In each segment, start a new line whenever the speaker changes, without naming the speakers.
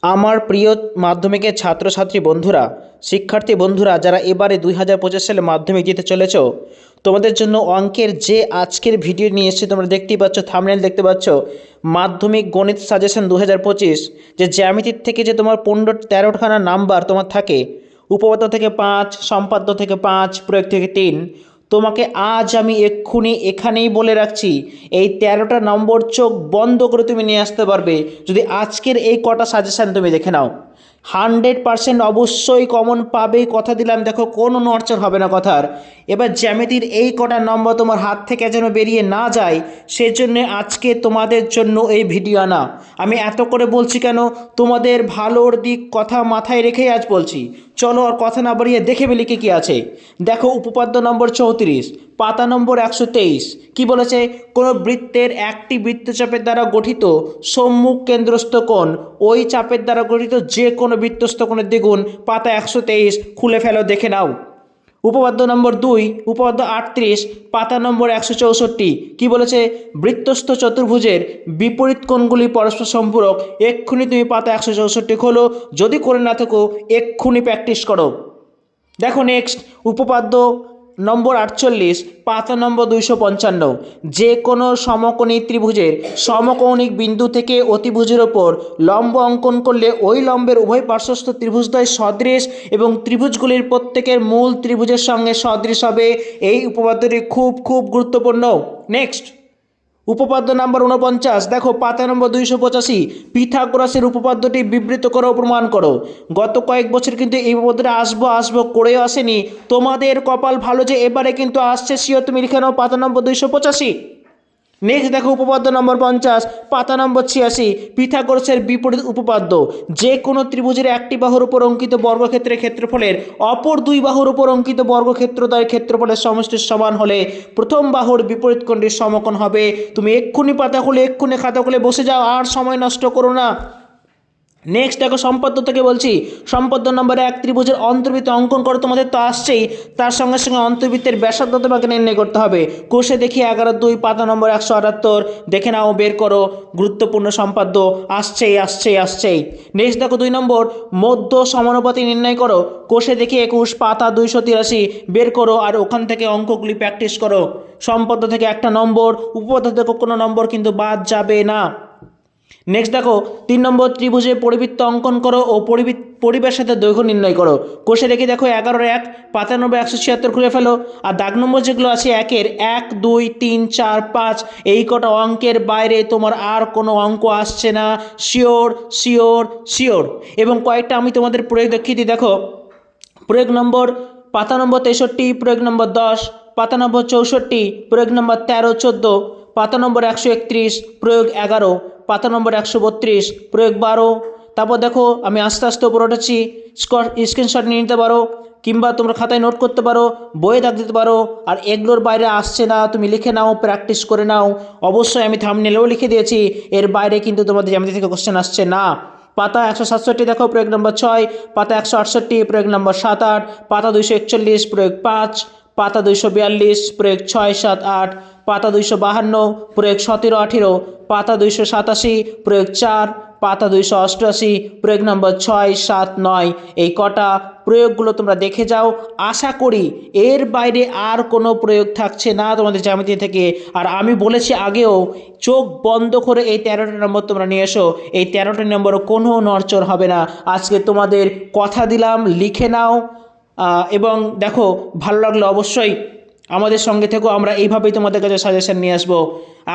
আমার প্রিয় মাধ্যমিকের ছাত্রছাত্রী বন্ধুরা, শিক্ষার্থী বন্ধুরা, যারা এবারে 2025 সালে মাধ্যমিক দিতে চলেছ, তোমাদের জন্য অঙ্কের যে আজকের ভিডিও নিয়ে এসেছি, তোমরা দেখতেই পাচ্ছ, থাম্বনেল দেখতে পাচ্ছ, মাধ্যমিক গণিত সাজেশন 2025। যে জ্যামিতির থেকে যে তোমার 15-13খানা নাম্বার তোমার থাকে, উপপাদ্য থেকে 5, সম্পাদ্য থেকে 5, প্রয়োগ থেকে 3। তোমাকে আজ আমি এক্ষুনি এখানেই বলে রাখছি, এই 13টা নম্বর চোখ বন্ধ করে তুমি নিয়ে আসতে পারবে যদি আজকের এই কটা সাজেশান তুমি দেখে নাও। 100% অবশ্যই কমন পাবে, কথা দিলাম। দেখো, কোনো নড়চড় হবে না কথার। এবার জ্যামিতির এই কটা নম্বর তোমার হাত থেকে যেন বেরিয়ে না যায়, সেজন্য আজকে তোমাদের জন্য এই ভিডিও আনা। আমি এত করে বলছি কেন? তোমাদের ভালোর দিক কথা মাথায় রেখেই আজ বলছি। চলো আর কথা না বাড়িয়ে দেখে ফেলি কী আছে। দেখো, উপপাদ্য নম্বর 34, পাতা নম্বর 123। কি বলেছে? কোনো বৃত্তের একটি বৃত্তচাপের দ্বারা গঠিত সম্মুখ কেন্দ্রস্থ কোণ ওই চাপের দ্বারা গঠিত যে কোনো বৃত্তস্থ কোণের দ্বিগুণ। পাতা 123, খুলে ফেলো, দেখে নাও। উপপাদ্য নম্বর 2, উপপাদ্য 38, পাতা নম্বর 164। কি বলেছে? বৃত্তস্থ চতুর্ভুজের বিপরীত কোণগুলি পরস্পর সম্পূরক। এক্ষুনি তুমি পাতা 164 খোলো, যদি করে না থাকো এক্ষুনি প্র্যাকটিস করো। দেখো নেক্সট, উপপাদ্য নম্বর 48, পাতা নম্বর 255। যে কোনো সমকোণী ত্রিভুজের সমকৌণিক বিন্দু থেকে অতিভুজের ওপর লম্ব অঙ্কন করলে ওই লম্বের উভয় পার্শ্বস্থ ত্রিভুজদ্বয় সদৃশ এবং ত্রিভুজগুলির প্রত্যেকের মূল ত্রিভুজের সঙ্গে সদৃশ হবে। এই উপপাদ্যটি খুব খুব গুরুত্বপূর্ণ। নেক্সট, উপপাদ্য নাম্বার 49, দেখো পাতা নম্বর 285। পিথাগোরাসের উপপাদ্যটি বিবৃত করো, প্রমাণ করো। গত কয়েক বছর কিন্তু এই উপপাদ্যটা আসবো করেও আসেনি। তোমাদের কপাল ভালো যে এবারে কিন্তু আসছে, শিওর। তুমি লিখে নাও পাতা নম্বর 285। নেক্সট দেখো, উপপাদ্য নম্বর 50, পাতা নম্বর 86। পিথাগোরাসের বিপরীত উপপাদ্য। যে কোনো ত্রিভুজের একটি বাহুর উপর অঙ্কিত বর্গক্ষেত্রের ক্ষেত্রফলের অপর দুই বাহুর উপর অঙ্কিত বর্গক্ষেত্রদ্বয়ের ক্ষেত্রফলের সমষ্টির সমান হলে প্রথম বাহুর বিপরীত কোণটির সমকোণ হবে। তুমি এক্ষুনি পাতা খুলে, এক্ষুনি খাতা খুলে বসে যাও, আর সময় নষ্ট করো না। নেক্সট দেখো, সম্পাদ্য থেকে বলছি। সম্পাদ্য নম্বর 1, ত্রিভুজের অন্তর্বৃত্ত অঙ্কন করো। তোমাদের তো আসছেই, তার সঙ্গে সঙ্গে অন্তর্বৃত্তের ব্যাসার্ধ তোমাকে নির্ণয় করতে হবে। কোষে দেখি 11-2, পাতা নম্বর 178। দেখে নাও, বের করো। গুরুত্বপূর্ণ সম্পাদ্য, আসছেই। নেক্সট দেখো 2 নম্বর, মধ্য সমানুপাতি নির্ণয় করো। কোষে দেখি 21, পাতা 283। বের করো আর ওখান থেকে অঙ্কগুলি প্র্যাকটিস করো। সম্পাদ্য থেকে 1 নম্বর, উপপাদ্য থেকে কোনো নম্বর কিন্তু বাদ যাবে না। নেক্সট দেখো 3 নম্বর, ত্রিভুজে পরিবৃত্ত অঙ্কন করো ও পরিবের সাথে দৈর্ঘ্য নির্ণয় করো। কোষে রেখে দেখো 11-1, পাতা নম্বর 176 খুলে ফেলো। আর দাগ নম্বর যেগুলো আছে 1-এর 1, 2, 3, 4, 5, এই কটা অঙ্কের বাইরে তোমার আর কোনো অঙ্ক আসছে না। শিওর। এবং কয়েকটা আমি তোমাদের প্রয়োগ দেখিয়ে দিই। দেখো, প্রয়োগ নম্বর, পাতা নম্বর 63, প্রয়োগ নম্বর 10, পাতা নম্বর 64, প্রয়োগ নম্বর 13-14, পাতা নম্বর 131, প্রয়োগ 11, পাতা নম্বর 132, প্রয়োগ 12। তারপর দেখো, আমি আস্তে আস্তে উপরে উঠেছি, স্ক্রিনশট নিয়ে নিতে পারো, কিংবা তোমরা খাতায় নোট করতে পারো, বইয়ে দাগ দিতে পারো। আর এগুলোর বাইরে আসছে না, তুমি লিখে নাও, প্র্যাকটিস করে নাও। অবশ্যই আমি থাম্বনেলেও লিখে দিয়েছি, এর বাইরে কিন্তু তোমাদের জ্যামিতি থেকে কোশ্চেন আসছে না। পাতা 167 দেখো, প্রয়োগ নম্বর 6, পাতা 168, প্রয়োগ নম্বর 7-8, পাতা 241, প্রয়োগ 5, পাতা 242, প্রয়োগ 6, 7, 8, পাতা 252, প্রয়োগ 17, 18, পাতা 287, প্রয়োগ 4, পাতা 288, প্রয়োগ নম্বর 6, 7, 9। এই কটা প্রয়োগগুলো তোমরা দেখে যাও। আশা করি এর বাইরে আর কোনো প্রয়োগ থাকছে না তোমাদের জ্যামিতি থেকে। আর আমি বলেছি আগেও, চোখ বন্ধ করে এই 13টা নম্বর তোমরা নিয়ে এসো। এই 13টা নম্বরও কোনো নড়চড় হবে না। আজকে তোমাদের কথা দিলাম, লিখে নাও। এবং দেখো, ভালো লাগলে অবশ্যই আমাদের সঙ্গে থেকো। আমরা এইভাবেই তোমাদের কাছে সাজেশন নিয়ে আসবো।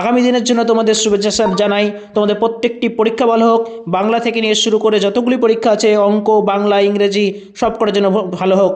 আগামী দিনের জন্য তোমাদের শুভেচ্ছা জানাই। তোমাদের প্রত্যেকটি পরীক্ষা ভালো হোক। বাংলা থেকে নিয়ে শুরু করে যতগুলি পরীক্ষা আছে, অঙ্ক, বাংলা, ইংরেজি, সব করার জন্য ভালো হোক।